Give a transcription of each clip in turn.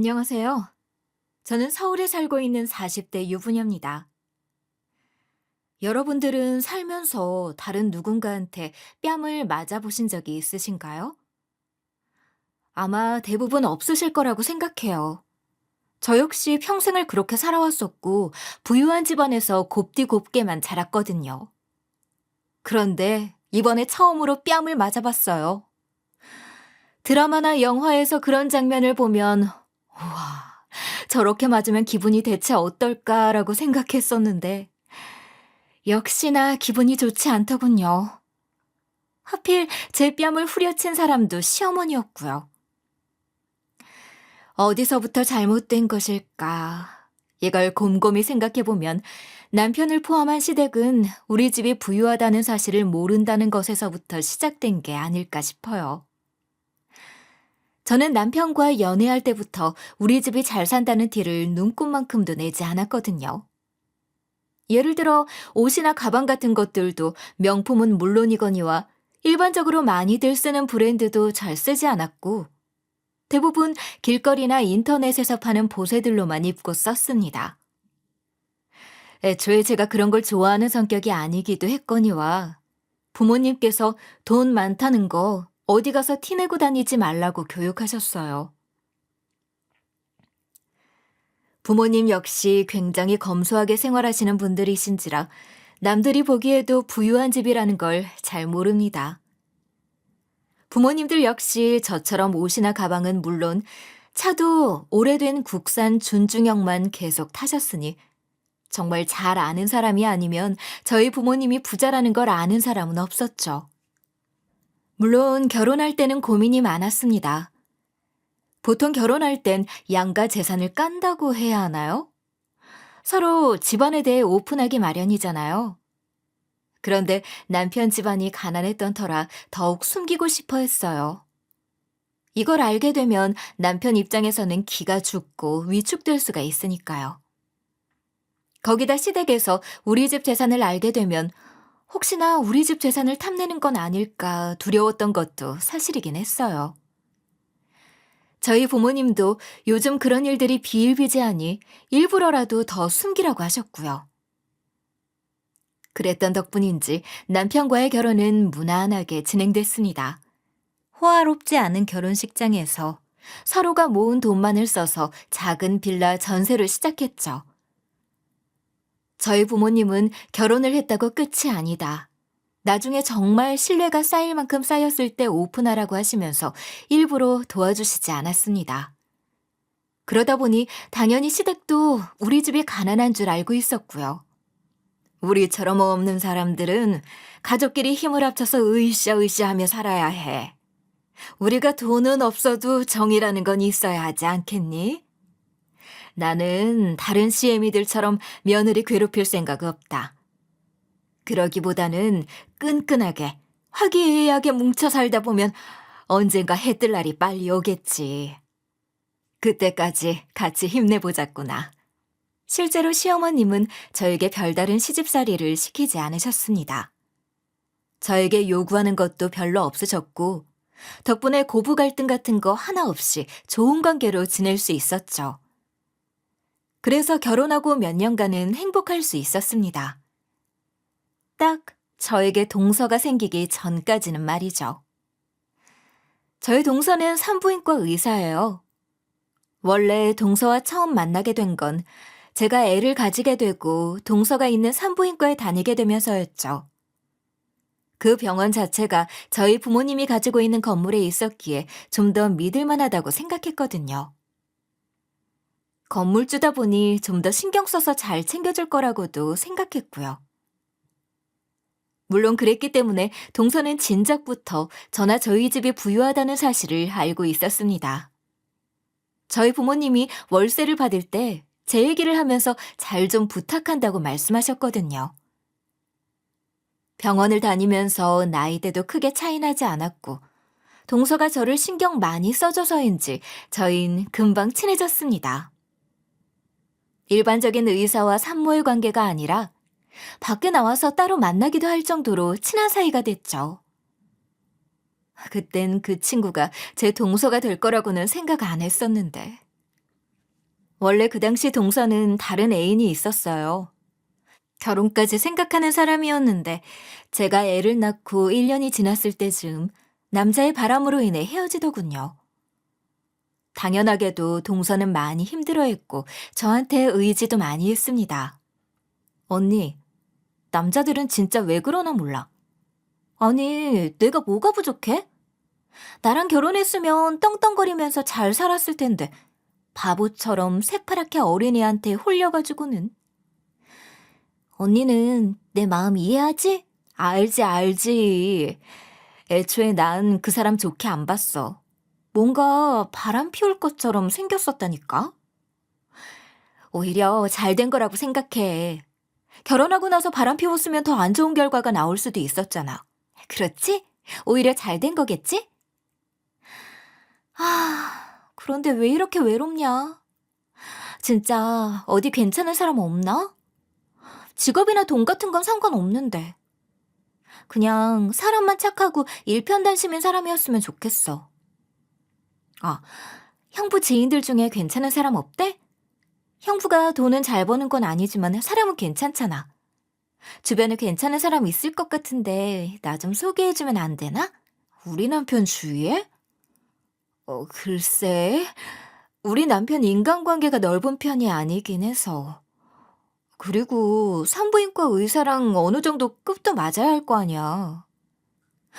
안녕하세요. 저는 서울에 살고 있는 40대 유부녀입니다. 여러분들은 살면서 다른 누군가한테 뺨을 맞아보신 적이 있으신가요? 아마 대부분 없으실 거라고 생각해요. 저 역시 평생을 그렇게 살아왔었고, 부유한 집안에서 곱디곱게만 자랐거든요. 그런데 이번에 처음으로 뺨을 맞아봤어요. 드라마나 영화에서 그런 장면을 보면, 우와, 저렇게 맞으면 기분이 대체 어떨까라고 생각했었는데, 역시나 기분이 좋지 않더군요. 하필 제 뺨을 후려친 사람도 시어머니였고요. 어디서부터 잘못된 것일까? 이걸 곰곰이 생각해보면 남편을 포함한 시댁은 우리 집이 부유하다는 사실을 모른다는 것에서부터 시작된 게 아닐까 싶어요. 저는 남편과 연애할 때부터 우리 집이 잘 산다는 티를 눈꼽만큼도 내지 않았거든요. 예를 들어 옷이나 가방 같은 것들도 명품은 물론이거니와 일반적으로 많이들 쓰는 브랜드도 잘 쓰지 않았고 대부분 길거리나 인터넷에서 파는 보세들로만 입고 썼습니다. 애초에 제가 그런 걸 좋아하는 성격이 아니기도 했거니와 부모님께서 돈 많다는 거 어디 가서 티내고 다니지 말라고 교육하셨어요. 부모님 역시 굉장히 검소하게 생활하시는 분들이신지라 남들이 보기에도 부유한 집이라는 걸 잘 모릅니다. 부모님들 역시 저처럼 옷이나 가방은 물론 차도 오래된 국산 준중형만 계속 타셨으니 정말 잘 아는 사람이 아니면 저희 부모님이 부자라는 걸 아는 사람은 없었죠. 물론 결혼할 때는 고민이 많았습니다. 보통 결혼할 땐 양가 재산을 깐다고 해야 하나요? 서로 집안에 대해 오픈하기 마련이잖아요. 그런데 남편 집안이 가난했던 터라 더욱 숨기고 싶어 했어요. 이걸 알게 되면 남편 입장에서는 기가 죽고 위축될 수가 있으니까요. 거기다 시댁에서 우리 집 재산을 알게 되면 혹시나 우리 집 재산을 탐내는 건 아닐까 두려웠던 것도 사실이긴 했어요. 저희 부모님도 요즘 그런 일들이 비일비재하니 일부러라도 더 숨기라고 하셨고요. 그랬던 덕분인지 남편과의 결혼은 무난하게 진행됐습니다. 호화롭지 않은 결혼식장에서 서로가 모은 돈만을 써서 작은 빌라 전세를 시작했죠. 저희 부모님은 결혼을 했다고 끝이 아니다. 나중에 정말 신뢰가 쌓일 만큼 쌓였을 때 오픈하라고 하시면서 일부러 도와주시지 않았습니다. 그러다 보니 당연히 시댁도 우리 집이 가난한 줄 알고 있었고요. 우리처럼 없는 사람들은 가족끼리 힘을 합쳐서 으쌰으쌰하며 살아야 해. 우리가 돈은 없어도 정이라는 건 있어야 하지 않겠니? 나는 다른 CM이들처럼 며느리 괴롭힐 생각 없다. 그러기보다는 끈끈하게 화기애애하게 뭉쳐 살다 보면 언젠가 해 뜰 날이 빨리 오겠지. 그때까지 같이 힘내보자꾸나. 실제로 시어머님은 저에게 별다른 시집살이를 시키지 않으셨습니다. 저에게 요구하는 것도 별로 없으셨고 덕분에 고부 갈등 같은 거 하나 없이 좋은 관계로 지낼 수 있었죠. 그래서 결혼하고 몇 년간은 행복할 수 있었습니다. 딱 저에게 동서가 생기기 전까지는 말이죠. 저희 동서는 산부인과 의사예요. 원래 동서와 처음 만나게 된 건 제가 애를 가지게 되고 동서가 있는 산부인과에 다니게 되면서였죠. 그 병원 자체가 저희 부모님이 가지고 있는 건물에 있었기에 좀 더 믿을만하다고 생각했거든요. 건물주다 보니 좀 더 신경 써서 잘 챙겨줄 거라고도 생각했고요. 물론 그랬기 때문에 동서는 진작부터 저나 저희 집이 부유하다는 사실을 알고 있었습니다. 저희 부모님이 월세를 받을 때 제 얘기를 하면서 잘 좀 부탁한다고 말씀하셨거든요. 병원을 다니면서 나이대도 크게 차이 나지 않았고 동서가 저를 신경 많이 써줘서인지 저흰 금방 친해졌습니다. 일반적인 의사와 산모의 관계가 아니라 밖에 나와서 따로 만나기도 할 정도로 친한 사이가 됐죠. 그땐 그 친구가 제 동서가 될 거라고는 생각 안 했었는데 원래 그 당시 동서는 다른 애인이 있었어요. 결혼까지 생각하는 사람이었는데 제가 애를 낳고 1년이 지났을 때쯤 남자의 바람으로 인해 헤어지더군요. 당연하게도 동서는 많이 힘들어했고 저한테 의지도 많이 했습니다. 언니, 남자들은 진짜 왜 그러나 몰라. 아니, 내가 뭐가 부족해? 나랑 결혼했으면 떵떵거리면서 잘 살았을 텐데 바보처럼 새파랗게 어린애한테 홀려가지고는. 언니는 내 마음 이해하지? 알지, 알지. 애초에 난 그 사람 좋게 안 봤어. 뭔가 바람 피울 것처럼 생겼었다니까? 오히려 잘 된 거라고 생각해. 결혼하고 나서 바람 피웠으면 더 안 좋은 결과가 나올 수도 있었잖아. 그렇지? 오히려 잘 된 거겠지? 그런데 왜 이렇게 외롭냐? 진짜 어디 괜찮은 사람 없나? 직업이나 돈 같은 건 상관없는데. 그냥 사람만 착하고 일편단심인 사람이었으면 좋겠어. 아, 형부 지인들 중에 괜찮은 사람 없대? 형부가 돈은 잘 버는 건 아니지만 사람은 괜찮잖아. 주변에 괜찮은 사람 있을 것 같은데 나 좀 소개해주면 안 되나? 우리 남편 주위에? 글쎄. 우리 남편 인간관계가 넓은 편이 아니긴 해서. 그리고 산부인과 의사랑 어느 정도 급도 맞아야 할 거 아니야.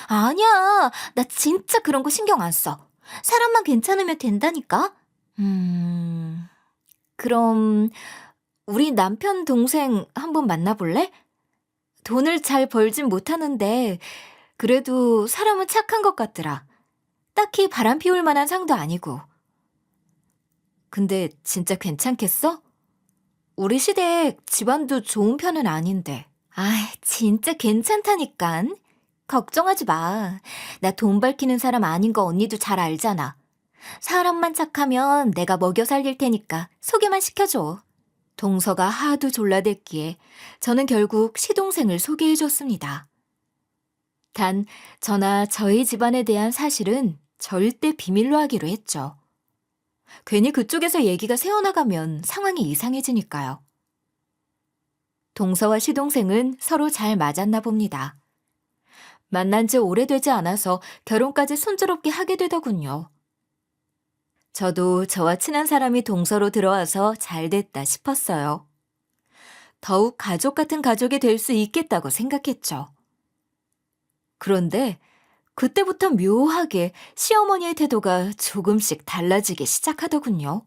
아니야. 나 진짜 그런 거 신경 안 써. 사람만 괜찮으면 된다니까? 음, 그럼 우리 남편 동생 한번 만나볼래? 돈을 잘 벌진 못하는데 그래도 사람은 착한 것 같더라. 딱히 바람 피울 만한 상도 아니고. 근데 진짜 괜찮겠어? 우리 시댁 집안도 좋은 편은 아닌데. 진짜 괜찮다니깐. 걱정하지 마. 나 돈 밝히는 사람 아닌 거 언니도 잘 알잖아. 사람만 착하면 내가 먹여 살릴 테니까 소개만 시켜줘. 동서가 하도 졸라댔기에 저는 결국 시동생을 소개해줬습니다. 단, 저나 저희 집안에 대한 사실은 절대 비밀로 하기로 했죠. 괜히 그쪽에서 얘기가 새어나가면 상황이 이상해지니까요. 동서와 시동생은 서로 잘 맞았나 봅니다. 만난 지 오래되지 않아서 결혼까지 순조롭게 하게 되더군요. 저도 저와 친한 사람이 동서로 들어와서 잘 됐다 싶었어요. 더욱 가족 같은 가족이 될 수 있겠다고 생각했죠. 그런데 그때부터 묘하게 시어머니의 태도가 조금씩 달라지기 시작하더군요.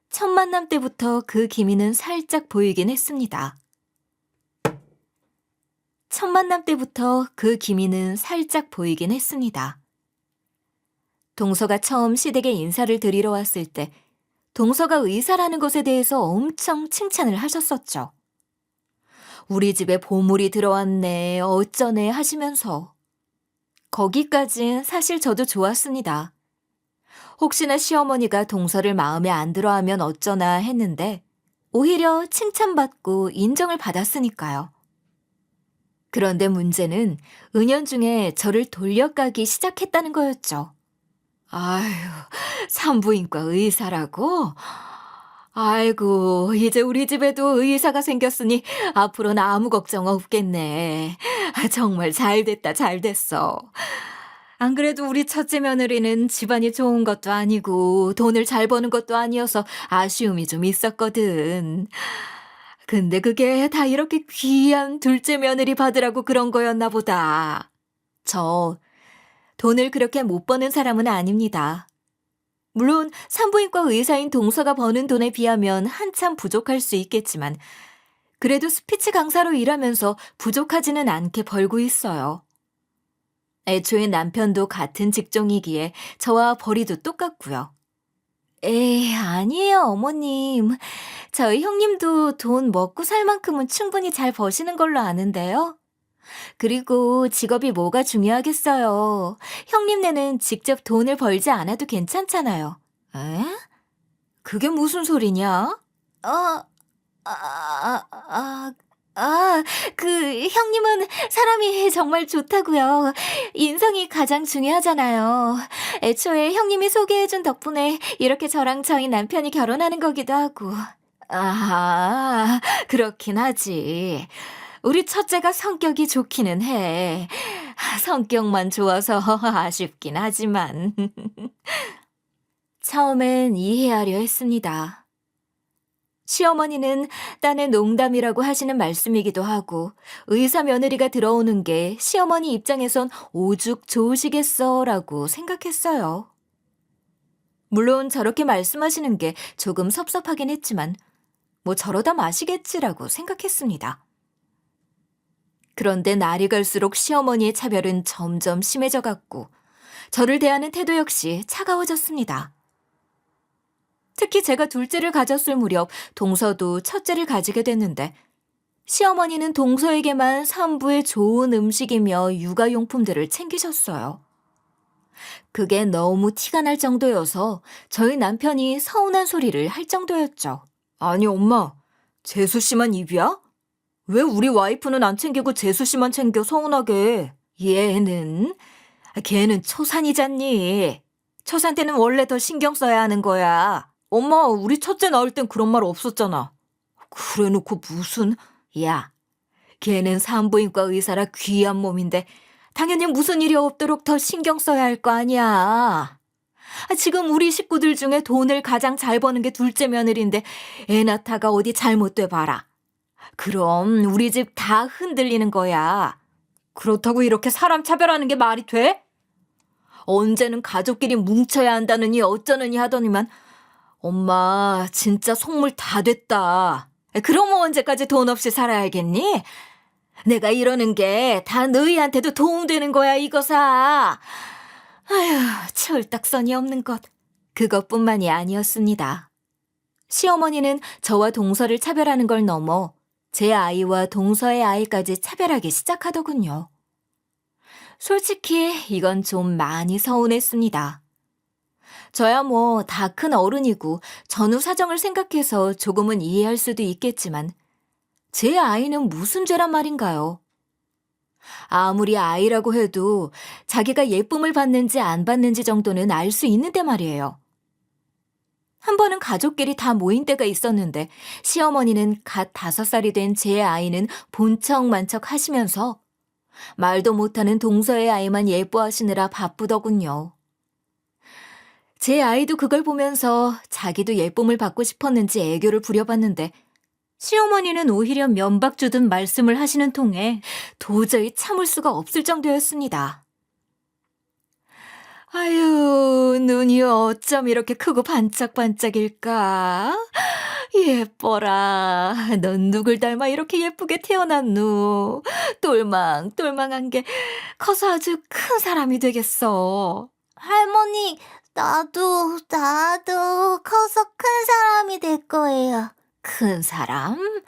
첫 만남 때부터 그 기미는 살짝 보이긴 했습니다. 첫 만남 때부터 그 기미는 살짝 보이긴 했습니다. 동서가 처음 시댁에 인사를 드리러 왔을 때 동서가 의사라는 것에 대해서 엄청 칭찬을 하셨었죠. 우리 집에 보물이 들어왔네, 어쩌네 하시면서. 거기까진 사실 저도 좋았습니다. 혹시나 시어머니가 동서를 마음에 안 들어하면 어쩌나 했는데 오히려 칭찬받고 인정을 받았으니까요. 그런데 문제는 은연중에 저를 돌려까기 시작했다는 거였죠. 아휴, 산부인과 의사라고? 아이고, 이제 우리 집에도 의사가 생겼으니 앞으로는 아무 걱정 없겠네. 정말 잘 됐다, 잘 됐어. 안 그래도 우리 첫째 며느리는 집안이 좋은 것도 아니고 돈을 잘 버는 것도 아니어서 아쉬움이 좀 있었거든. 근데 그게 다 이렇게 귀한 둘째 며느리 받으라고 그런 거였나 보다. 저 돈을 그렇게 못 버는 사람은 아닙니다. 물론 산부인과 의사인 동서가 버는 돈에 비하면 한참 부족할 수 있겠지만 그래도 스피치 강사로 일하면서 부족하지는 않게 벌고 있어요. 애초에 남편도 같은 직종이기에 저와 벌이도 똑같고요. 에이, 아니에요, 어머님. 저희 형님도 돈 먹고 살 만큼은 충분히 잘 버시는 걸로 아는데요. 그리고 직업이 뭐가 중요하겠어요. 형님네는 직접 돈을 벌지 않아도 괜찮잖아요. 에? 그게 무슨 소리냐? 아, 아, 아, 아, 형님은 사람이 정말 좋다고요. 인성이 가장 중요하잖아요. 애초에 형님이 소개해준 덕분에 이렇게 저랑 저희 남편이 결혼하는 거기도 하고. 그렇긴 하지. 우리 첫째가 성격이 좋기는 해. 성격만 좋아서 아쉽긴 하지만. 처음엔 이해하려 했습니다. 시어머니는 딴의 농담이라고 하시는 말씀이기도 하고 의사 며느리가 들어오는 게 시어머니 입장에선 오죽 좋으시겠어라고 생각했어요. 물론 저렇게 말씀하시는 게 조금 섭섭하긴 했지만 뭐 저러다 마시겠지라고 생각했습니다. 그런데 날이 갈수록 시어머니의 차별은 점점 심해져 갔고 저를 대하는 태도 역시 차가워졌습니다. 특히 제가 둘째를 가졌을 무렵 동서도 첫째를 가지게 됐는데 시어머니는 동서에게만 산부의 좋은 음식이며 육아용품들을 챙기셨어요. 그게 너무 티가 날 정도여서 저희 남편이 서운한 소리를 할 정도였죠. 아니 엄마, 재수 씨만 입이야? 왜 우리 와이프는 안 챙기고 재수 씨만 챙겨 서운하게? 걔는 초산이잖니. 초산테는 원래 더 신경 써야 하는 거야. 엄마, 우리 첫째 낳을 땐 그런 말 없었잖아. 그래놓고 무슨... 야, 걔는 산부인과 의사라 귀한 몸인데 당연히 무슨 일이 없도록 더 신경 써야 할 거 아니야. 지금 우리 식구들 중에 돈을 가장 잘 버는 게 둘째 며느리인데 애 낳다가 어디 잘못돼 봐라. 그럼 우리 집 다 흔들리는 거야. 그렇다고 이렇게 사람 차별하는 게 말이 돼? 언제는 가족끼리 뭉쳐야 한다느니 어쩌느니 하더니만 엄마 진짜 속물 다 됐다. 그럼 언제까지 돈 없이 살아야겠니? 내가 이러는 게 다 너희한테도 도움되는 거야 이거사. 아휴, 철딱선이 없는 것. 그것뿐만이 아니었습니다. 시어머니는 저와 동서를 차별하는 걸 넘어 제 아이와 동서의 아이까지 차별하기 시작하더군요. 솔직히 이건 좀 많이 서운했습니다. 저야 뭐 다 큰 어른이고 전후 사정을 생각해서 조금은 이해할 수도 있겠지만 제 아이는 무슨 죄란 말인가요? 아무리 아이라고 해도 자기가 예쁨을 받는지 안 받는지 정도는 알 수 있는데 말이에요. 한 번은 가족끼리 다 모인 때가 있었는데 시어머니는 갓 5살이 된 제 아이는 본척만척 하시면서 말도 못하는 동서의 아이만 예뻐하시느라 바쁘더군요. 제 아이도 그걸 보면서 자기도 예쁨을 받고 싶었는지 애교를 부려봤는데 시어머니는 오히려 면박 주듯 말씀을 하시는 통에 도저히 참을 수가 없을 정도였습니다. 아유, 눈이 어쩜 이렇게 크고 반짝반짝일까? 예뻐라. 넌 누굴 닮아 이렇게 예쁘게 태어났누? 똘망똘망한 게 커서 아주 큰 사람이 되겠어. 할머니, 나도 커서 큰 사람이 될 거예요. 큰 사람?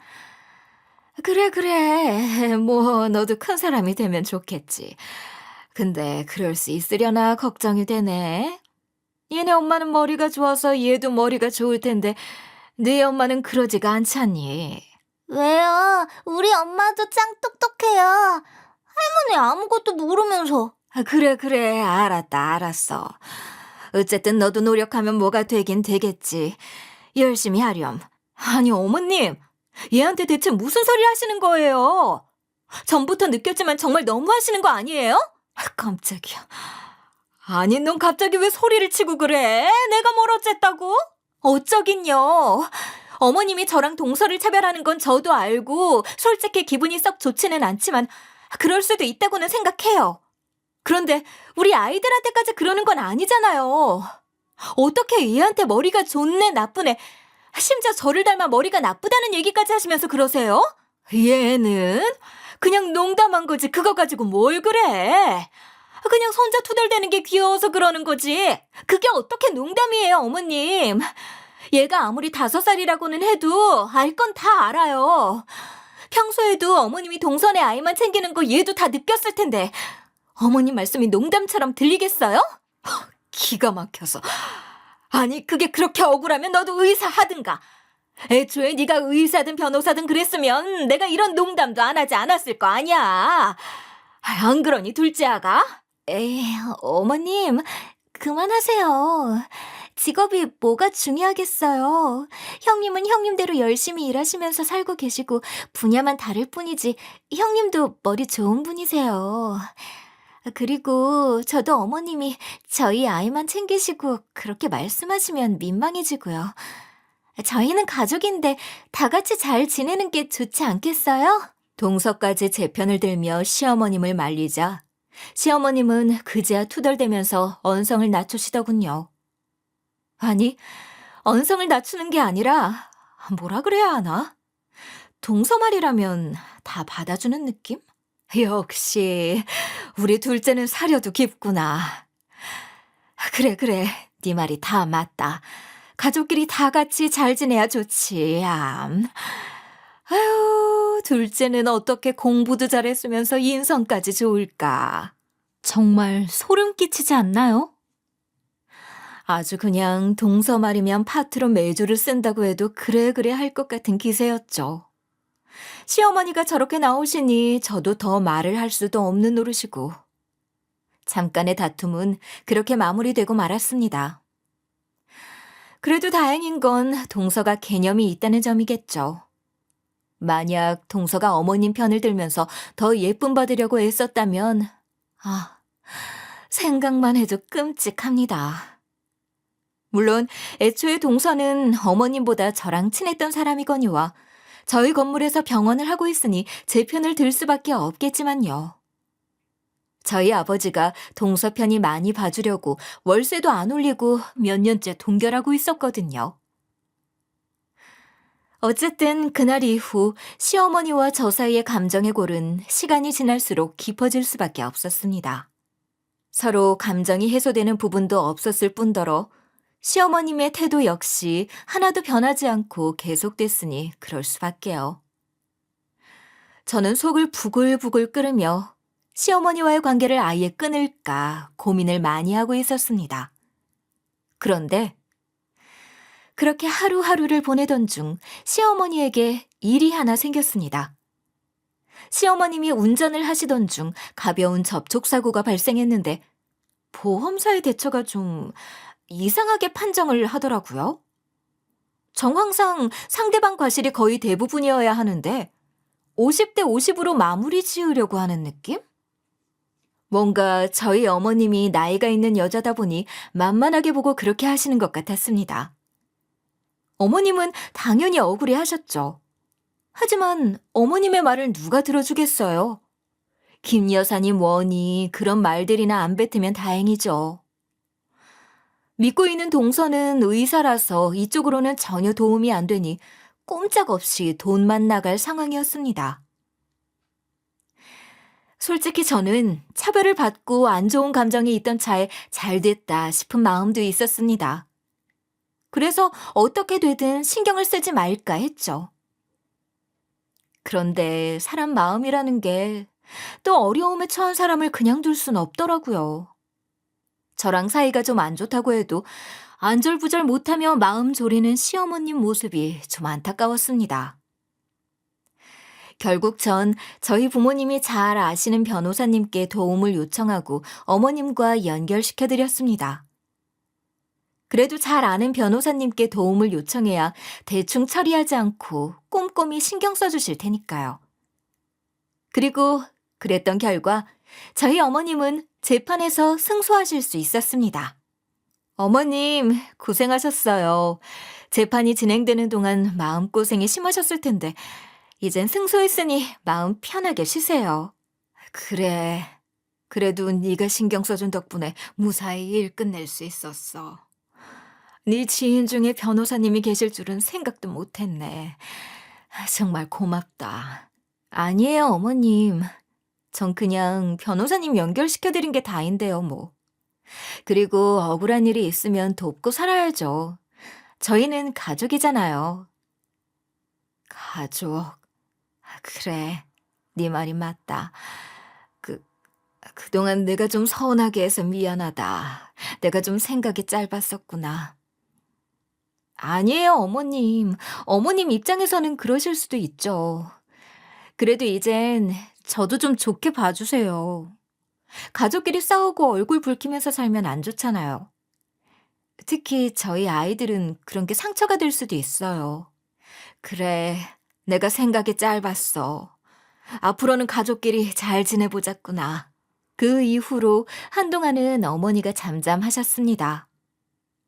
그래. 뭐 너도 큰 사람이 되면 좋겠지. 근데 그럴 수 있으려나 걱정이 되네. 얘네 엄마는 머리가 좋아서 얘도 머리가 좋을 텐데 네 엄마는 그러지가 않잖니. 왜요? 우리 엄마도 짱 똑똑해요. 할머니 아무것도 모르면서. 그래. 알았어. 어쨌든 너도 노력하면 뭐가 되긴 되겠지. 열심히 하렴. 아니 어머님, 얘한테 대체 무슨 소리 하시는 거예요? 전부터 느꼈지만 정말 너무 하시는 거 아니에요? 깜짝이야. 아니 넌 갑자기 왜 소리를 치고 그래? 내가 뭘 어쨌다고? 어쩌긴요. 어머님이 저랑 동서를 차별하는 건 저도 알고 솔직히 기분이 썩 좋지는 않지만 그럴 수도 있다고는 생각해요. 그런데 우리 아이들한테까지 그러는 건 아니잖아요. 어떻게 얘한테 머리가 좋네 나쁘네 심지어 저를 닮아 머리가 나쁘다는 얘기까지 하시면서 그러세요? 얘는 그냥 농담한 거지 그거 가지고 뭘 그래. 그냥 손자 투덜대는 게 귀여워서 그러는 거지. 그게 어떻게 농담이에요 어머님. 얘가 아무리 5살이라고는 해도 알 건 다 알아요. 평소에도 어머님이 동선의 아이만 챙기는 거 얘도 다 느꼈을 텐데 어머님 말씀이 농담처럼 들리겠어요? 기가 막혀서. 아니 그게 그렇게 억울하면 너도 의사 하든가. 애초에 네가 의사든 변호사든 그랬으면 내가 이런 농담도 안 하지 않았을 거 아니야. 안 그러니 둘째 아가? 에이, 어머님, 그만하세요. 직업이 뭐가 중요하겠어요. 형님은 형님대로 열심히 일하시면서 살고 계시고 분야만 다를 뿐이지 형님도 머리 좋은 분이세요. 그리고 저도 어머님이 저희 아이만 챙기시고 그렇게 말씀하시면 민망해지고요. 저희는 가족인데 다 같이 잘 지내는 게 좋지 않겠어요? 동서까지 제 편을 들며 시어머님을 말리자 시어머님은 그제야 투덜대면서 언성을 낮추시더군요. 아니, 언성을 낮추는 게 아니라 뭐라 그래야 하나? 동서 말이라면 다 받아주는 느낌? 역시 우리 둘째는 사려도 깊구나. 그래, 네 말이 다 맞다. 가족끼리 다 같이 잘 지내야 좋지. 아유, 둘째는 어떻게 공부도 잘했으면서 인성까지 좋을까? 정말 소름 끼치지 않나요? 아주 그냥 동서 말이면 파트로 매주를 쓴다고 해도 그래 할 것 같은 기세였죠. 시어머니가 저렇게 나오시니 저도 더 말을 할 수도 없는 노릇이고. 잠깐의 다툼은 그렇게 마무리되고 말았습니다. 그래도 다행인 건 동서가 개념이 있다는 점이겠죠. 만약 동서가 어머님 편을 들면서 더 예쁨 받으려고 애썼다면, 생각만 해도 끔찍합니다. 물론 애초에 동서는 어머님보다 저랑 친했던 사람이거니와 저희 건물에서 병원을 하고 있으니 제 편을 들 수밖에 없겠지만요. 저희 아버지가 동서 편이 많이 봐주려고 월세도 안 올리고 몇 년째 동결하고 있었거든요. 어쨌든 그날 이후 시어머니와 저 사이의 감정의 골은 시간이 지날수록 깊어질 수밖에 없었습니다. 서로 감정이 해소되는 부분도 없었을 뿐더러 시어머님의 태도 역시 하나도 변하지 않고 계속됐으니 그럴 수밖에요. 저는 속을 부글부글 끓으며 시어머니와의 관계를 아예 끊을까 고민을 많이 하고 있었습니다. 그런데 그렇게 하루하루를 보내던 중 시어머니에게 일이 하나 생겼습니다. 시어머님이 운전을 하시던 중 가벼운 접촉사고가 발생했는데 보험사의 대처가 좀 이상하게 판정을 하더라고요. 정황상 상대방 과실이 거의 대부분이어야 하는데 50대 50으로 마무리 지으려고 하는 느낌? 뭔가 저희 어머님이 나이가 있는 여자다 보니 만만하게 보고 그렇게 하시는 것 같았습니다. 어머님은 당연히 억울해 하셨죠. 하지만 어머님의 말을 누가 들어주겠어요. 김 여사님 원이 그런 말들이나 안 뱉으면 다행이죠. 믿고 있는 동서는 의사라서 이쪽으로는 전혀 도움이 안 되니 꼼짝없이 돈만 나갈 상황이었습니다. 솔직히 저는 차별을 받고 안 좋은 감정이 있던 차에 잘 됐다 싶은 마음도 있었습니다. 그래서 어떻게 되든 신경을 쓰지 말까 했죠. 그런데 사람 마음이라는 게 또 어려움에 처한 사람을 그냥 둘 순 없더라고요. 저랑 사이가 좀 안 좋다고 해도 안절부절 못하며 마음 졸이는 시어머님 모습이 좀 안타까웠습니다. 결국 전 저희 부모님이 잘 아시는 변호사님께 도움을 요청하고 어머님과 연결시켜드렸습니다. 그래도 잘 아는 변호사님께 도움을 요청해야 대충 처리하지 않고 꼼꼼히 신경 써주실 테니까요. 그리고 그랬던 결과 저희 어머님은 재판에서 승소하실 수 있었습니다. 어머님, 고생하셨어요. 재판이 진행되는 동안 마음고생이 심하셨을 텐데 이젠 승소했으니 마음 편하게 쉬세요. 그래. 그래도 네가 신경 써준 덕분에 무사히 일 끝낼 수 있었어. 네 지인 중에 변호사님이 계실 줄은 생각도 못했네. 정말 고맙다. 아니에요, 어머님. 전 그냥 변호사님 연결시켜드린 게 다인데요, 뭐. 그리고 억울한 일이 있으면 돕고 살아야죠. 저희는 가족이잖아요. 가족. 그래, 네 말이 맞다. 그동안 내가 좀 서운하게 해서 미안하다. 내가 좀 생각이 짧았었구나. 아니에요, 어머님. 어머님 입장에서는 그러실 수도 있죠. 그래도 이젠 저도 좀 좋게 봐주세요. 가족끼리 싸우고 얼굴 붉히면서 살면 안 좋잖아요. 특히 저희 아이들은 그런 게 상처가 될 수도 있어요. 그래, 내가 생각이 짧았어. 앞으로는 가족끼리 잘 지내보자꾸나. 그 이후로 한동안은 어머니가 잠잠하셨습니다.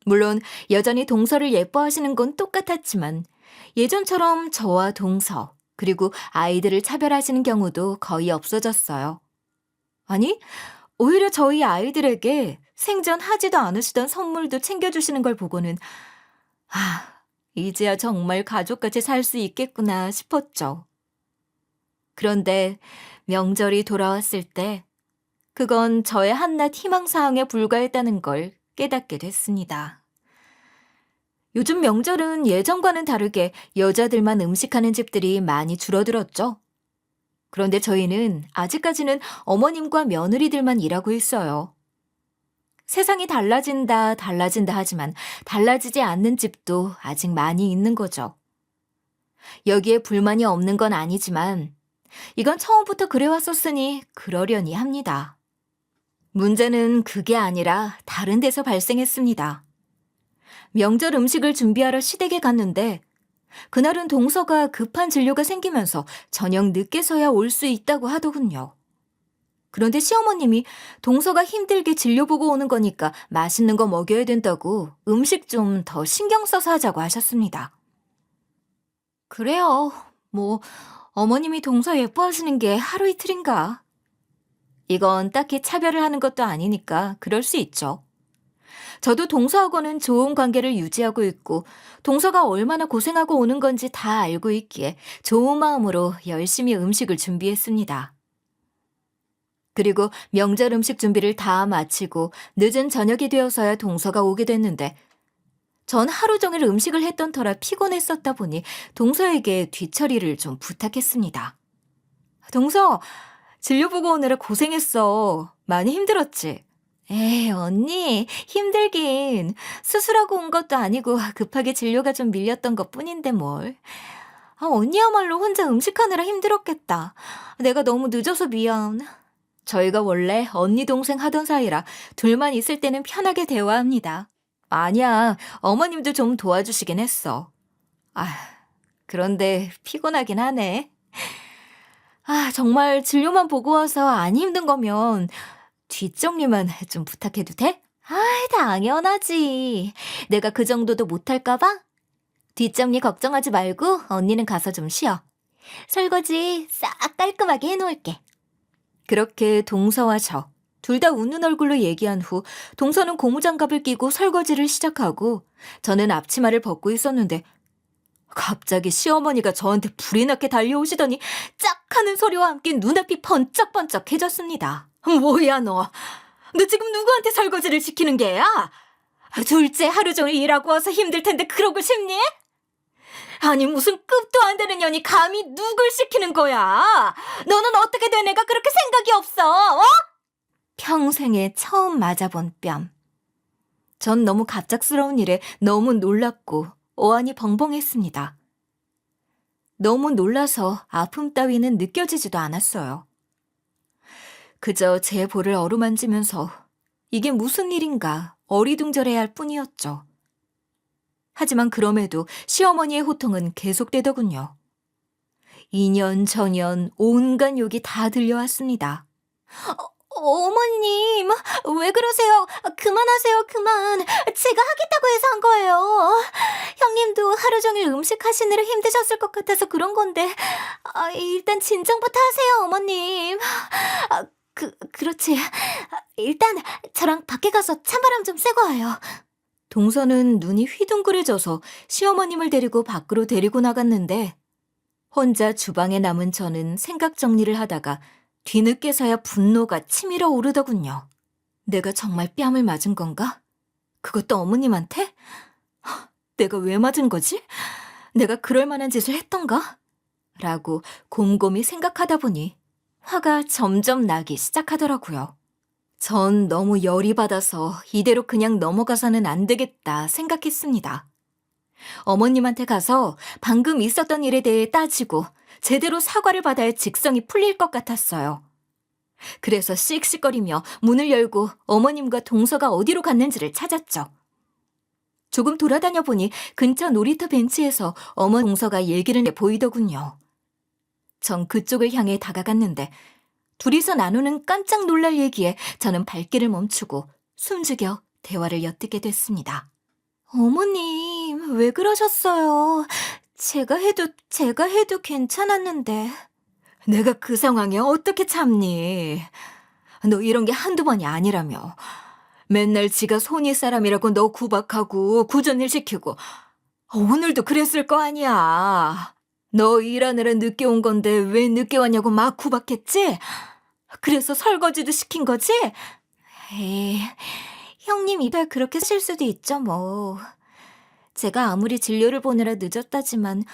물론 여전히 동서를 예뻐하시는 건 똑같았지만 예전처럼 저와 동서, 그리고 아이들을 차별하시는 경우도 거의 없어졌어요. 아니, 오히려 저희 아이들에게 생전 하지도 않으시던 선물도 챙겨주시는 걸 보고는 아, 이제야 정말 가족같이 살 수 있겠구나 싶었죠. 그런데 명절이 돌아왔을 때 그건 저의 한낱 희망사항에 불과했다는 걸 깨닫게 됐습니다. 요즘 명절은 예전과는 다르게 여자들만 음식하는 집들이 많이 줄어들었죠. 그런데 저희는 아직까지는 어머님과 며느리들만 일하고 있어요. 세상이 달라진다 하지만 달라지지 않는 집도 아직 많이 있는 거죠. 여기에 불만이 없는 건 아니지만 이건 처음부터 그래왔었으니 그러려니 합니다. 문제는 그게 아니라 다른 데서 발생했습니다. 명절 음식을 준비하러 시댁에 갔는데 그날은 동서가 급한 진료가 생기면서 저녁 늦게서야 올 수 있다고 하더군요. 그런데 시어머님이 동서가 힘들게 진료 보고 오는 거니까 맛있는 거 먹여야 된다고 음식 좀 더 신경 써서 하자고 하셨습니다. 그래요. 뭐 어머님이 동서 예뻐하시는 게 하루 이틀인가. 이건 딱히 차별을 하는 것도 아니니까 그럴 수 있죠. 저도 동서하고는 좋은 관계를 유지하고 있고 동서가 얼마나 고생하고 오는 건지 다 알고 있기에 좋은 마음으로 열심히 음식을 준비했습니다. 그리고 명절 음식 준비를 다 마치고 늦은 저녁이 되어서야 동서가 오게 됐는데 전 하루 종일 음식을 했던 터라 피곤했었다 보니 동서에게 뒤처리를 좀 부탁했습니다. 동서, 진료 보고 오느라 고생했어. 많이 힘들었지? 에이, 언니, 힘들긴. 수술하고 온 것도 아니고 급하게 진료가 좀 밀렸던 것 뿐인데 뭘. 언니야말로 혼자 음식하느라 힘들었겠다. 내가 너무 늦어서 미안. 저희가 원래 언니 동생 하던 사이라 둘만 있을 때는 편하게 대화합니다. 아니야, 어머님도 좀 도와주시긴 했어. 그런데 피곤하긴 하네. 정말 진료만 보고 와서 안 힘든 거면 뒷정리만 좀 부탁해도 돼? 당연하지. 내가 그 정도도 못할까봐? 뒷정리 걱정하지 말고 언니는 가서 좀 쉬어. 설거지 싹 깔끔하게 해놓을게. 그렇게 동서와 저, 둘 다 웃는 얼굴로 얘기한 후 동서는 고무장갑을 끼고 설거지를 시작하고 저는 앞치마를 벗고 있었는데 갑자기 시어머니가 저한테 불이 나게 달려오시더니 짝 하는 소리와 함께 눈앞이 번쩍번쩍해졌습니다. 뭐야 너? 너 지금 누구한테 설거지를 시키는 게야? 둘째 하루 종일 일하고 와서 힘들 텐데 그러고 싶니? 아니 무슨 급도 안 되는 년이 감히 누굴 시키는 거야? 너는 어떻게 된 애가 그렇게 생각이 없어? 어? 평생에 처음 맞아본 뺨. 전 너무 갑작스러운 일에 너무 놀랐고 어안이 벙벙했습니다. 너무 놀라서 아픔 따위는 느껴지지도 않았어요. 그저 제 볼을 어루만지면서 이게 무슨 일인가 어리둥절해야 할 뿐이었죠. 하지만 그럼에도 시어머니의 호통은 계속되더군요. 2년 전년 온갖 욕이 다 들려왔습니다. 어머님, 왜 그러세요? 그만하세요, 그만. 제가 하겠다고 해서 한 거예요. 형님도 하루 종일 음식 하시느라 힘드셨을 것 같아서 그런 건데. 일단 진정부터 하세요, 어머님. 그렇지. 일단 저랑 밖에 가서 찬바람 좀 쐬고 와요. 동서는 눈이 휘둥그레져서 시어머님을 데리고 밖으로 데리고 나갔는데 혼자 주방에 남은 저는 생각 정리를 하다가 뒤늦게서야 분노가 치밀어 오르더군요. 내가 정말 뺨을 맞은 건가? 그것도 어머님한테? 내가 왜 맞은 거지? 내가 그럴 만한 짓을 했던가? 라고 곰곰이 생각하다 보니 화가 점점 나기 시작하더라고요. 전 너무 열이 받아서 이대로 그냥 넘어가서는 안 되겠다 생각했습니다. 어머님한테 가서 방금 있었던 일에 대해 따지고 제대로 사과를 받아야 직성이 풀릴 것 같았어요. 그래서 씩씩거리며 문을 열고 어머님과 동서가 어디로 갔는지를 찾았죠. 조금 돌아다녀 보니 근처 놀이터 벤치에서 어머 동서가 얘기를 해 보이더군요. 전 그쪽을 향해 다가갔는데 둘이서 나누는 깜짝 놀랄 얘기에 저는 발길을 멈추고 숨죽여 대화를 엿듣게 됐습니다. 어머님, 왜 그러셨어요? 제가 해도 괜찮았는데. 내가 그 상황에 어떻게 참니? 너 이런 게 한두 번이 아니라며. 맨날 지가 손이 사람이라고 너 구박하고 구전일 시키고 오늘도 그랬을 거 아니야. 너 일하느라 늦게 온 건데 왜 늦게 왔냐고 막 구박했지? 그래서 설거지도 시킨 거지? 에이, 형님 입에 그렇게 쓸 수도 있죠, 뭐. 제가 아무리 진료를 보느라 늦었다지만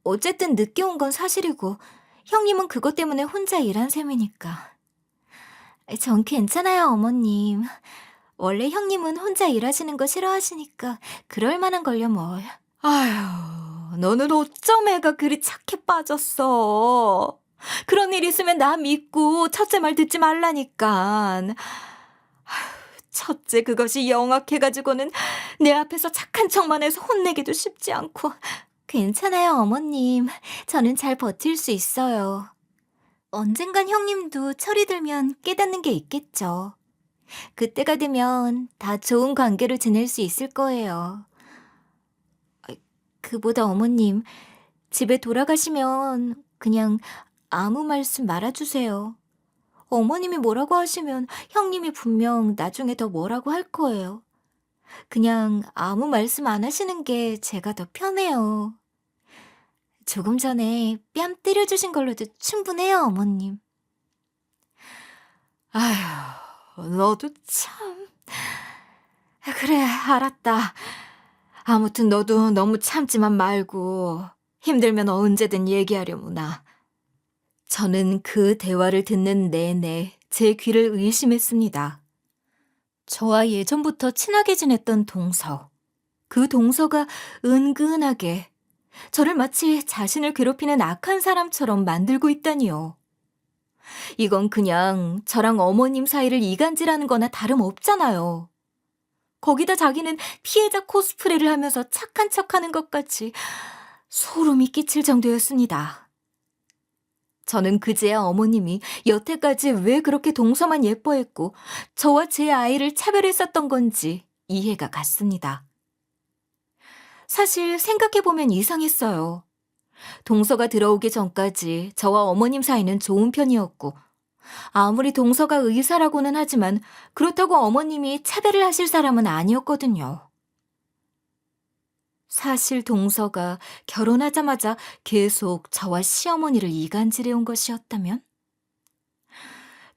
어쨌든 늦게 온 건 사실이고 형님은 그것 때문에 혼자 일한 셈이니까. 전 괜찮아요, 어머님. 원래 형님은 혼자 일하시는 거 싫어하시니까 그럴 만한 걸요, 뭘. 아휴, 너는 어쩜 애가 그리 착해 빠졌어. 그런 일 있으면 나 믿고 첫째 말 듣지 말라니까. 첫째 그것이 영악해가지고는 내 앞에서 착한 척만 해서 혼내기도 쉽지 않고. 괜찮아요, 어머님. 저는 잘 버틸 수 있어요. 언젠간 형님도 철이 들면 깨닫는 게 있겠죠. 그때가 되면 다 좋은 관계로 지낼 수 있을 거예요. 그보다 어머님, 집에 돌아가시면 그냥 아무 말씀 말아주세요. 어머님이 뭐라고 하시면 형님이 분명 나중에 더 뭐라고 할 거예요. 그냥 아무 말씀 안 하시는 게 제가 더 편해요. 조금 전에 뺨 때려주신 걸로도 충분해요, 어머님. 아휴, 너도 참. 그래, 알았다. 아무튼 너도 너무 참지만 말고 힘들면 언제든 얘기하려무나. 저는 그 대화를 듣는 내내 제 귀를 의심했습니다. 저와 예전부터 친하게 지냈던 동서. 그 동서가 은근하게 저를 마치 자신을 괴롭히는 악한 사람처럼 만들고 있다니요. 이건 그냥 저랑 어머님 사이를 이간질하는 거나 다름없잖아요. 거기다 자기는 피해자 코스프레를 하면서 착한 척하는 것 같이 소름이 끼칠 정도였습니다. 저는 그제야 어머님이 여태까지 왜 그렇게 동서만 예뻐했고 저와 제 아이를 차별했었던 건지 이해가 갔습니다. 사실 생각해보면 이상했어요. 동서가 들어오기 전까지 저와 어머님 사이는 좋은 편이었고 아무리 동서가 의사라고는 하지만 그렇다고 어머님이 차별을 하실 사람은 아니었거든요. 사실 동서가 결혼하자마자 계속 저와 시어머니를 이간질해온 것이었다면?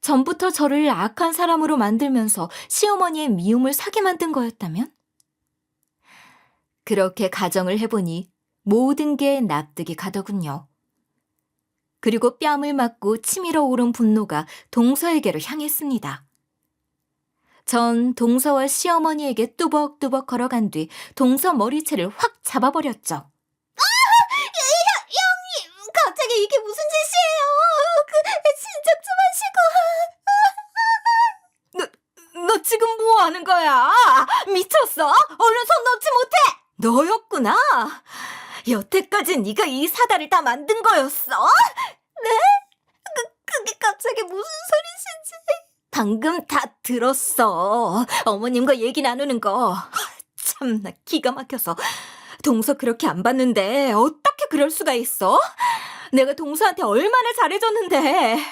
전부터 저를 악한 사람으로 만들면서 시어머니의 미움을 사게 만든 거였다면? 그렇게 가정을 해보니 모든 게 납득이 가더군요. 그리고 뺨을 맞고 치밀어 오른 분노가 동서에게로 향했습니다. 전 동서와 시어머니에게 뚜벅뚜벅 걸어간 뒤 동서 머리채를 확 잡아버렸죠. 형님, 갑자기 이게 무슨 짓이에요? 진작 좀 하시고. 너 지금 뭐 하는 거야? 미쳤어? 얼른 손 놓지 못해! 너였구나? 여태까지 네가 이 사달을 다 만든 거였어? 그게 갑자기 무슨 소리신지. 방금 다 들었어. 어머님과 얘기 나누는 거. 참나 기가 막혀서. 동서 그렇게 안 봤는데 어떻게 그럴 수가 있어? 내가 동서한테 얼마나 잘해줬는데.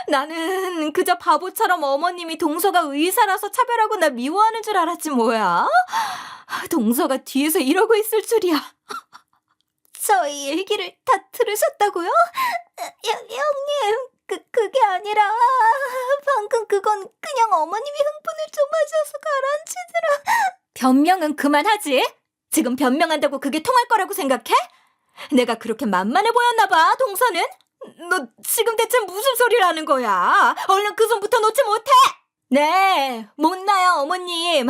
나는 그저 바보처럼 어머님이 동서가 의사라서 차별하고 나 미워하는 줄 알았지 뭐야. 동서가 뒤에서 이러고 있을 줄이야. 저희 얘기를 다 들으셨다고요? 형님, 그게 아니라 방금 그건 그냥 어머님이 흥분을 좀 하셔서 가라앉히느라. 변명은 그만하지. 지금 변명한다고 그게 통할 거라고 생각해? 내가 그렇게 만만해 보였나 봐, 동서는? 너 지금 대체 무슨 소리를 하는 거야? 얼른 그 손부터 놓지 못해! 네, 못 놔요, 어머님.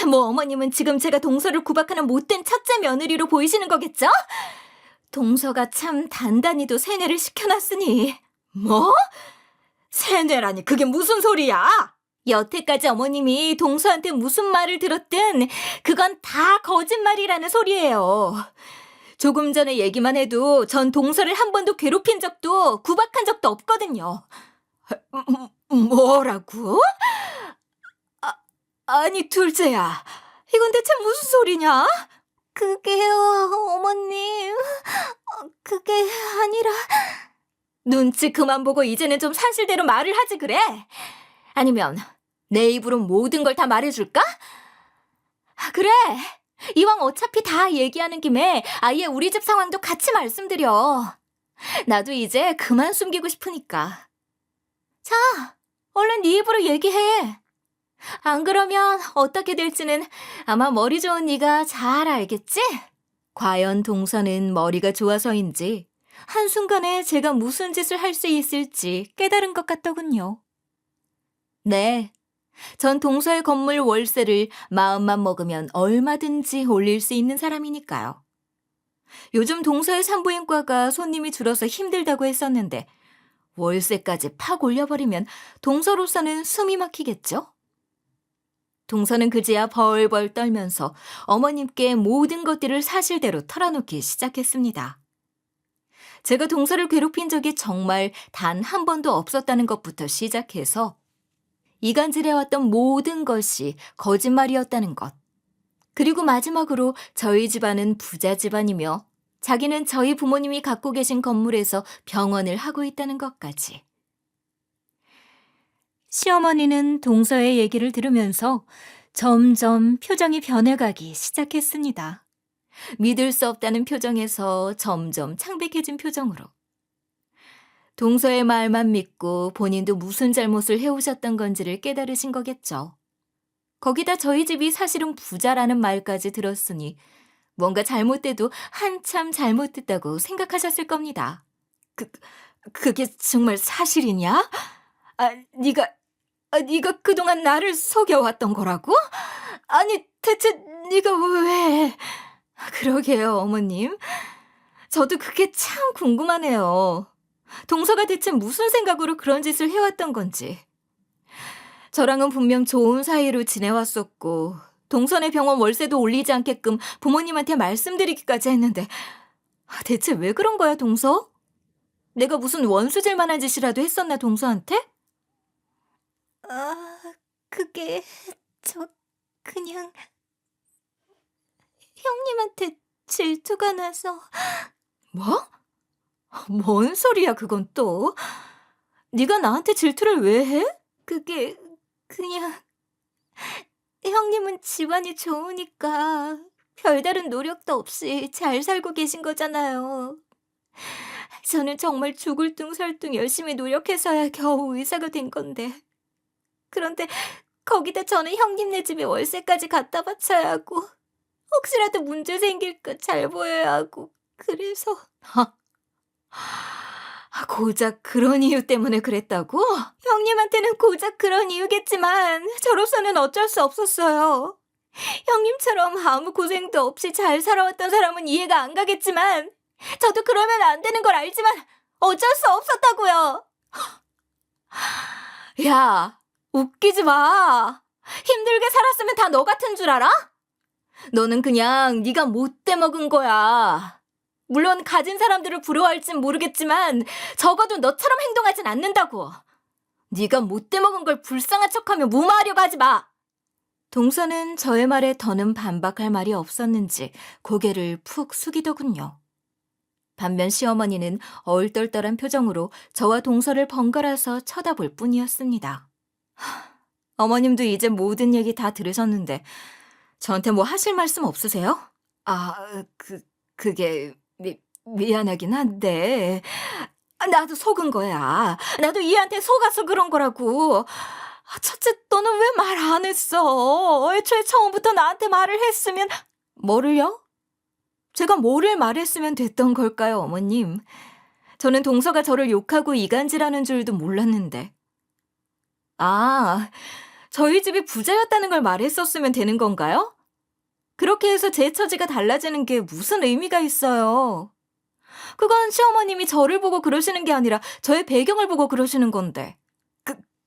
뭐 어머님은 지금 제가 동서를 구박하는 못된 첫째 며느리로 보이시는 거겠죠? 동서가 참 단단히도 세뇌를 시켜놨으니. 뭐? 세뇌라니 그게 무슨 소리야? 여태까지 어머님이 동서한테 무슨 말을 들었든 그건 다 거짓말이라는 소리예요. 조금 전에 얘기만 해도 전 동서를 한 번도 괴롭힌 적도 구박한 적도 없거든요. 뭐라고? 아니 둘째야, 이건 대체 무슨 소리냐? 그게요, 어머님. 그게 아니라. 눈치 그만 보고 이제는 좀 사실대로 말을 하지 그래? 아니면 내 입으로 모든 걸 다 말해줄까? 그래, 이왕 어차피 다 얘기하는 김에 아예 우리 집 상황도 같이 말씀드려. 나도 이제 그만 숨기고 싶으니까. 자, 얼른 네 입으로 얘기해. 안 그러면 어떻게 될지는 아마 머리 좋은 네가 잘 알겠지? 과연 동서는 머리가 좋아서인지 한순간에 제가 무슨 짓을 할 수 있을지 깨달은 것 같더군요. 네, 전 동서의 건물 월세를 마음만 먹으면 얼마든지 올릴 수 있는 사람이니까요. 요즘 동서의 산부인과가 손님이 줄어서 힘들다고 했었는데 월세까지 팍 올려버리면 동서로서는 숨이 막히겠죠? 동서는 그제야 벌벌 떨면서 어머님께 모든 것들을 사실대로 털어놓기 시작했습니다. 제가 동서를 괴롭힌 적이 정말 단 한 번도 없었다는 것부터 시작해서 이간질해왔던 모든 것이 거짓말이었다는 것. 그리고 마지막으로 저희 집안은 부자 집안이며 자기는 저희 부모님이 갖고 계신 건물에서 병원을 하고 있다는 것까지. 시어머니는 동서의 얘기를 들으면서 점점 표정이 변해가기 시작했습니다. 믿을 수 없다는 표정에서 점점 창백해진 표정으로. 동서의 말만 믿고 본인도 무슨 잘못을 해오셨던 건지를 깨달으신 거겠죠. 거기다 저희 집이 사실은 부자라는 말까지 들었으니 뭔가 잘못돼도 한참 잘못됐다고 생각하셨을 겁니다. 그게 정말 사실이냐? 네가 그동안 나를 속여왔던 거라고? 아니, 대체 네가 왜? 그러게요, 어머님. 저도 그게 참 궁금하네요. 동서가 대체 무슨 생각으로 그런 짓을 해왔던 건지. 저랑은 분명 좋은 사이로 지내왔었고 동서네 병원 월세도 올리지 않게끔 부모님한테 말씀드리기까지 했는데 대체 왜 그런 거야, 동서? 내가 무슨 원수질 만한 짓이라도 했었나, 동서한테? 그게 그냥 형님한테 질투가 나서. 뭐? 뭔 소리야, 그건 또? 네가 나한테 질투를 왜 해? 그게 그냥 형님은 집안이 좋으니까 별다른 노력도 없이 잘 살고 계신 거잖아요. 저는 정말 죽을 둥 설 둥 열심히 노력해서야 겨우 의사가 된 건데. 그런데 거기다 저는 형님네 집에 월세까지 갖다 바쳐야 하고 혹시라도 문제 생길까 잘 보여야 하고 그래서. 고작 그런 이유 때문에 그랬다고? 형님한테는 고작 그런 이유겠지만 저로서는 어쩔 수 없었어요. 형님처럼 아무 고생도 없이 잘 살아왔던 사람은 이해가 안 가겠지만 저도 그러면 안 되는 걸 알지만 어쩔 수 없었다고요. 야, 웃기지 마. 힘들게 살았으면 다 너 같은 줄 알아? 너는 그냥 네가 못돼 먹은 거야. 물론 가진 사람들을 부러워할진 모르겠지만 적어도 너처럼 행동하진 않는다고. 네가 못돼 먹은 걸 불쌍한 척하며 무마하려고 하지 마. 동서는 저의 말에 더는 반박할 말이 없었는지 고개를 푹 숙이더군요. 반면 시어머니는 얼떨떨한 표정으로 저와 동서를 번갈아서 쳐다볼 뿐이었습니다. 어머님도 이제 모든 얘기 다 들으셨는데 저한테 뭐 하실 말씀 없으세요? 그게 미안하긴 한데 나도 속은 거야. 나도 얘한테 속아서 그런 거라고. 첫째, 너는 왜 말 안 했어? 애초에 처음부터 나한테 말을 했으면. 뭐를요? 제가 뭐를 말했으면 됐던 걸까요, 어머님? 저는 동서가 저를 욕하고 이간질하는 줄도 몰랐는데. 저희 집이 부자였다는 걸 말했었으면 되는 건가요? 그렇게 해서 제 처지가 달라지는 게 무슨 의미가 있어요? 그건 시어머님이 저를 보고 그러시는 게 아니라 저의 배경을 보고 그러시는 건데.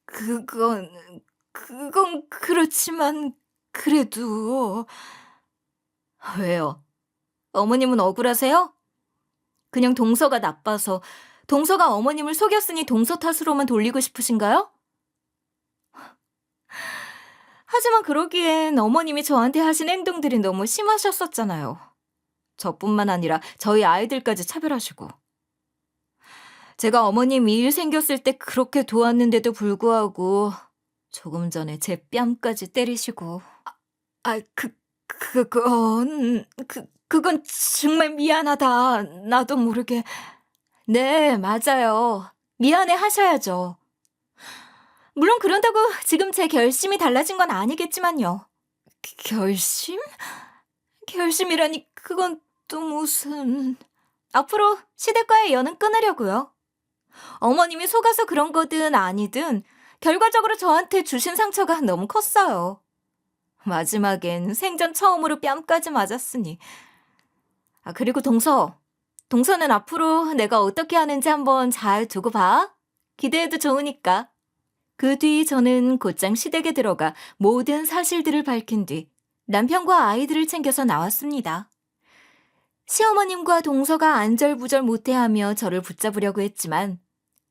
그건, 그건 그렇지만, 그래도. 왜요? 어머님은 억울하세요? 그냥 동서가 나빠서, 동서가 어머님을 속였으니 동서 탓으로만 돌리고 싶으신가요? 하지만 그러기엔 어머님이 저한테 하신 행동들이 너무 심하셨었잖아요. 저뿐만 아니라 저희 아이들까지 차별하시고. 제가 어머님 이 일 생겼을 때 그렇게 도왔는데도 불구하고 조금 전에 제 뺨까지 때리시고. 그건 정말 미안하다. 나도 모르게. 네, 맞아요. 미안해 하셔야죠. 물론 그런다고 지금 제 결심이 달라진 건 아니겠지만요. 결심? 결심이라니 그건 또 무슨... 앞으로 시댁과의 연은 끊으려고요. 어머님이 속아서 그런 거든 아니든 결과적으로 저한테 주신 상처가 너무 컸어요. 마지막엔 생전 처음으로 뺨까지 맞았으니. 그리고 동서는 앞으로 내가 어떻게 하는지 한번 잘 두고 봐. 기대해도 좋으니까. 그 뒤 저는 곧장 시댁에 들어가 모든 사실들을 밝힌 뒤 남편과 아이들을 챙겨서 나왔습니다. 시어머님과 동서가 안절부절 못해하며 저를 붙잡으려고 했지만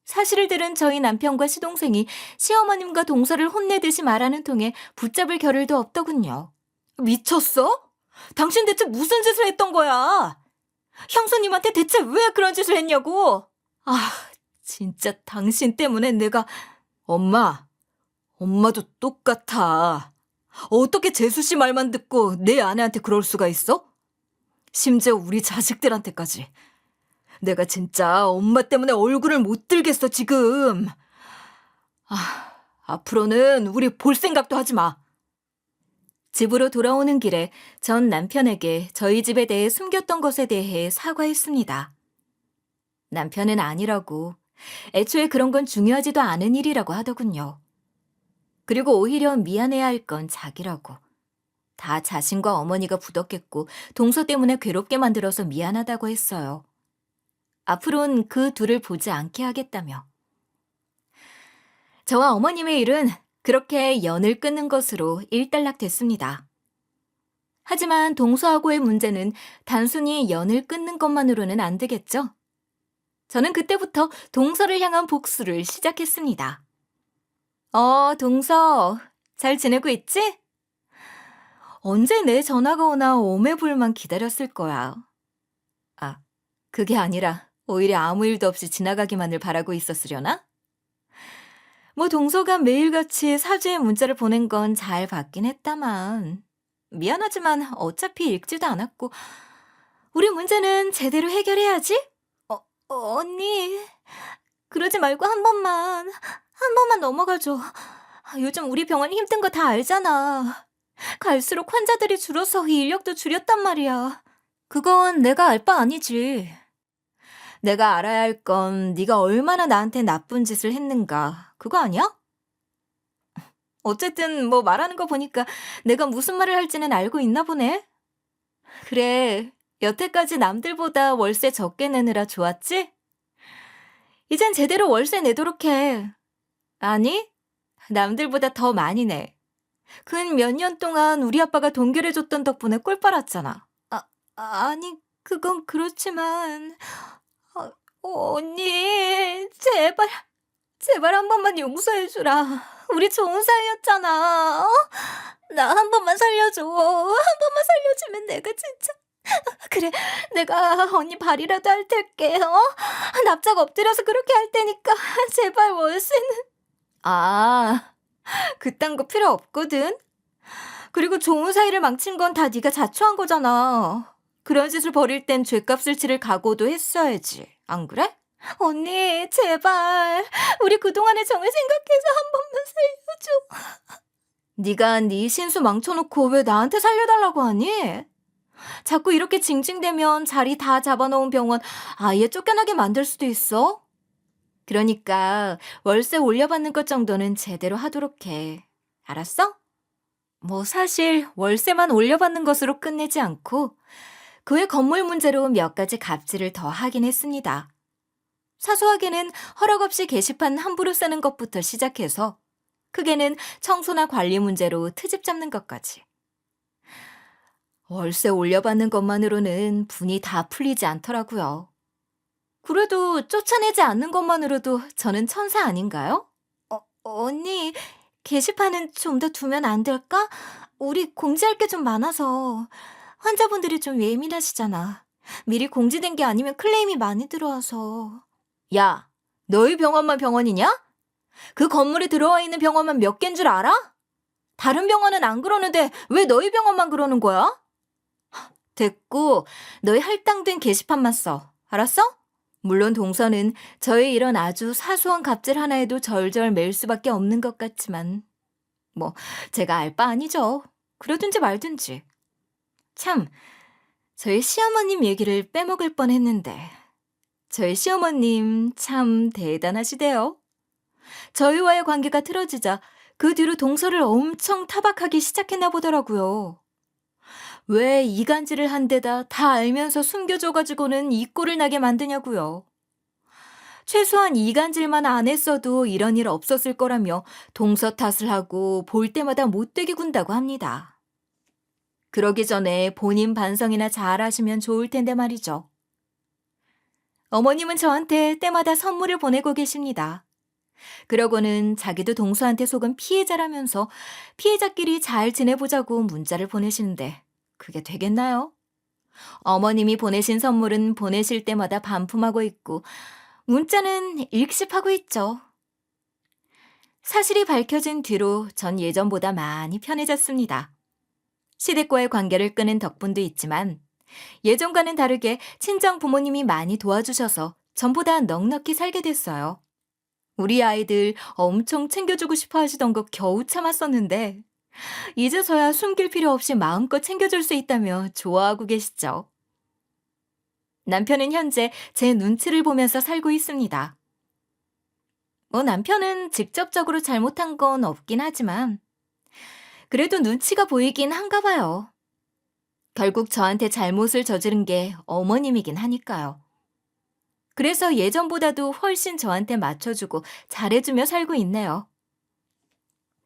사실을 들은 저희 남편과 시동생이 시어머님과 동서를 혼내듯이 말하는 통에 붙잡을 겨를도 없더군요. 미쳤어? 당신 대체 무슨 짓을 했던 거야? 형수님한테 대체 왜 그런 짓을 했냐고? 진짜 당신 때문에 내가... 엄마도 똑같아. 어떻게 재수 씨 말만 듣고 내 아내한테 그럴 수가 있어? 심지어 우리 자식들한테까지. 내가 진짜 엄마 때문에 얼굴을 못 들겠어, 지금. 앞으로는 우리 볼 생각도 하지 마. 집으로 돌아오는 길에 전 남편에게 저희 집에 대해 숨겼던 것에 대해 사과했습니다. 남편은 아니라고, 애초에 그런 건 중요하지도 않은 일이라고 하더군요. 그리고 오히려 미안해야 할 건 자기라고. 다 자신과 어머니가 부덕했고 동서 때문에 괴롭게 만들어서 미안하다고 했어요. 앞으로는 그 둘을 보지 않게 하겠다며. 저와 어머님의 일은 그렇게 연을 끊는 것으로 일단락됐습니다. 하지만 동서하고의 문제는 단순히 연을 끊는 것만으로는 안 되겠죠? 저는 그때부터 동서를 향한 복수를 시작했습니다. 동서, 잘 지내고 있지? 언제 내 전화가 오나 오매불만 기다렸을 거야. 그게 아니라 오히려 아무 일도 없이 지나가기만을 바라고 있었으려나? 동서가 매일같이 사주의 문자를 보낸 건 잘 받긴 했다만 미안하지만 어차피 읽지도 않았고 우리 문제는 제대로 해결해야지? 언니, 그러지 말고 한 번만 넘어가줘. 요즘 우리 병원 힘든 거 다 알잖아. 갈수록 환자들이 줄어서 인력도 줄였단 말이야. 그건 내가 알 바 아니지. 내가 알아야 할 건 네가 얼마나 나한테 나쁜 짓을 했는가. 그거 아니야? 어쨌든 말하는 거 보니까 내가 무슨 말을 할지는 알고 있나 보네. 그래, 여태까지 남들보다 월세 적게 내느라 좋았지? 이젠 제대로 월세 내도록 해. 아니, 남들보다 더 많이 내. 근 몇 년 동안 우리 아빠가 동결해줬던 덕분에 꿀 빨았잖아. 아니, 그건 그렇지만... 언니, 제발 한 번만 용서해주라. 우리 좋은 사이였잖아. 나 한 번만 살려줘. 한 번만 살려주면 내가 진짜... 그래, 내가 언니 발이라도 할 테게. 납작 엎드려서 그렇게 할 테니까 제발 월세는... 그딴 거 필요 없거든. 그리고 좋은 사이를 망친 건 다 네가 자초한 거잖아. 그런 짓을 벌일 땐 죗값을 치를 각오도 했어야지. 안 그래? 언니, 제발. 우리 그동안의 정을 생각해서 한 번만 살려줘. 네가 네 신수 망쳐놓고 왜 나한테 살려달라고 하니? 자꾸 이렇게 징징대면 자리 다 잡아놓은 병원 아예 쫓겨나게 만들 수도 있어. 그러니까 월세 올려받는 것 정도는 제대로 하도록 해. 알았어? 뭐 사실 월세만 올려받는 것으로 끝내지 않고 그 외 건물 문제로 몇 가지 갑질을 더 하긴 했습니다. 사소하게는 허락 없이 게시판 함부로 쓰는 것부터 시작해서 크게는 청소나 관리 문제로 트집 잡는 것까지. 월세 올려받는 것만으로는 분이 다 풀리지 않더라고요. 그래도 쫓아내지 않는 것만으로도 저는 천사 아닌가요? 언니, 게시판은 좀 더 두면 안 될까? 우리 공지할 게 좀 많아서. 환자분들이 좀 예민하시잖아. 미리 공지된 게 아니면 클레임이 많이 들어와서. 야, 너희 병원만 병원이냐? 그 건물에 들어와 있는 병원만 몇 개인 줄 알아? 다른 병원은 안 그러는데 왜 너희 병원만 그러는 거야? 됐고, 너희 할당된 게시판만 써. 알았어? 물론 동서는 저의 이런 아주 사소한 갑질 하나에도 절절 맬 수밖에 없는 것 같지만 뭐 제가 알 바 아니죠. 그러든지 말든지. 참, 저희 시어머님 얘기를 빼먹을 뻔했는데 저희 시어머님 참 대단하시대요. 저희와의 관계가 틀어지자 그 뒤로 동서를 엄청 타박하기 시작했나 보더라고요. 왜 이간질을 한 데다 다 알면서 숨겨줘가지고는 이 꼴을 나게 만드냐고요. 최소한 이간질만 안 했어도 이런 일 없었을 거라며 동서 탓을 하고 볼 때마다 못되게 군다고 합니다. 그러기 전에 본인 반성이나 잘 하시면 좋을 텐데 말이죠. 어머님은 저한테 때마다 선물을 보내고 계십니다. 그러고는 자기도 동서한테 속은 피해자라면서 피해자끼리 잘 지내보자고 문자를 보내시는데 그게 되겠나요? 어머님이 보내신 선물은 보내실 때마다 반품하고 있고 문자는 읽씹하고 있죠. 사실이 밝혀진 뒤로 전 예전보다 많이 편해졌습니다. 시댁과의 관계를 끄는 덕분도 있지만 예전과는 다르게 친정 부모님이 많이 도와주셔서 전보다 넉넉히 살게 됐어요. 우리 아이들 엄청 챙겨주고 싶어 하시던 거 겨우 참았었는데 이제서야 숨길 필요 없이 마음껏 챙겨줄 수 있다며 좋아하고 계시죠. 남편은 현재 제 눈치를 보면서 살고 있습니다. 뭐 남편은 직접적으로 잘못한 건 없긴 하지만 그래도 눈치가 보이긴 한가 봐요. 결국 저한테 잘못을 저지른 게 어머님이긴 하니까요. 그래서 예전보다도 훨씬 저한테 맞춰주고 잘해주며 살고 있네요.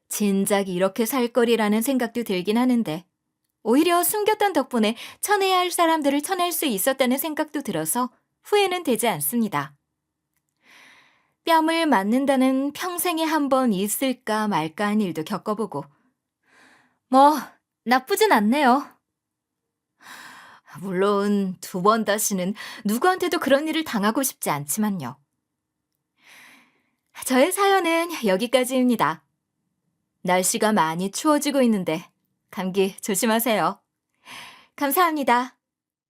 진작 이렇게 살 거리라는 생각도 들긴 하는데 오히려 숨겼던 덕분에 쳐내야 할 사람들을 쳐낼 수 있었다는 생각도 들어서 후회는 되지 않습니다. 뺨을 맞는다는 평생에 한 번 있을까 말까 한 일도 겪어보고 뭐 나쁘진 않네요. 물론 두 번 다시는 누구한테도 그런 일을 당하고 싶지 않지만요. 저의 사연은 여기까지입니다. 날씨가 많이 추워지고 있는데 감기 조심하세요. 감사합니다.